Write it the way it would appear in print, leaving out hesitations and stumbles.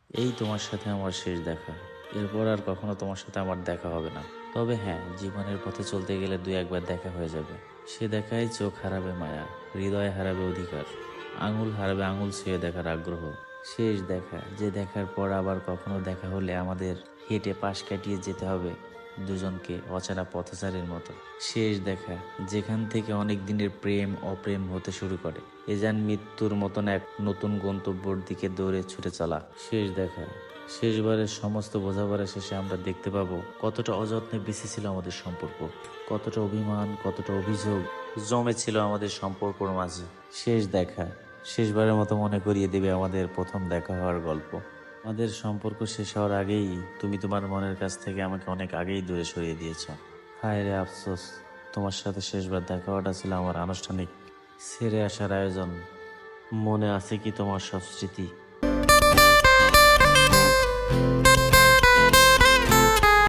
এই তোমার সাথে আমার শেষ দেখা। এরপর আর কখনো তোমার সাথে আমার দেখা হবে না। তবে হ্যাঁ, জীবনের পথে চলতে গেলে দুই একবার দেখা হয়ে যাবে। সে দেখায় চোখ হারাবে মায়া, হৃদয় হারাবে অধিকার, আঙুল হারাবে আঙুল ছুঁয়ে দেখার আগ্রহ। শেষ দেখা, যে দেখার পর আবার কখনো দেখা হলে আমাদের হেঁটে পাশ কাটিয়ে যেতে হবে দুজনকে অচেনা পথচারীর মতো। শেষ দেখা, যেখান থেকে অনেক দিনের প্রেম অপ্রেম হতে শুরু করে। এ যেন মৃত্যুর মতন এক নতুন গন্তব্যের দিকে দৌড়ে ছুটে চলা। শেষ দেখা, শেষবারের সমস্ত বোঝাপড়া শেষে আমরা দেখতে পাবো কতটা অযত্নে বেঁচে ছিল আমাদের সম্পর্ক, কতটা অভিমান, কতটা অভিযোগ জমেছিল আমাদের সম্পর্কর মাঝে। শেষ দেখা, শেষবারের মতো মনে করিয়ে দেবে আমাদের প্রথম দেখা হওয়ার গল্প। আমাদের সম্পর্ক শেষ হওয়ার আগেই তুমি তোমার মনের কাছ থেকে আমাকে অনেক আগেই দূরে সরিয়ে দিয়েছ। হায় রে আফসোস, তোমার সাথে শেষবার দেখা হওয়াটা ছিল আমার আনুষ্ঠানিক ছেড়ে আসার আয়োজন। মনে আছে কি তোমার সব স্মৃতি?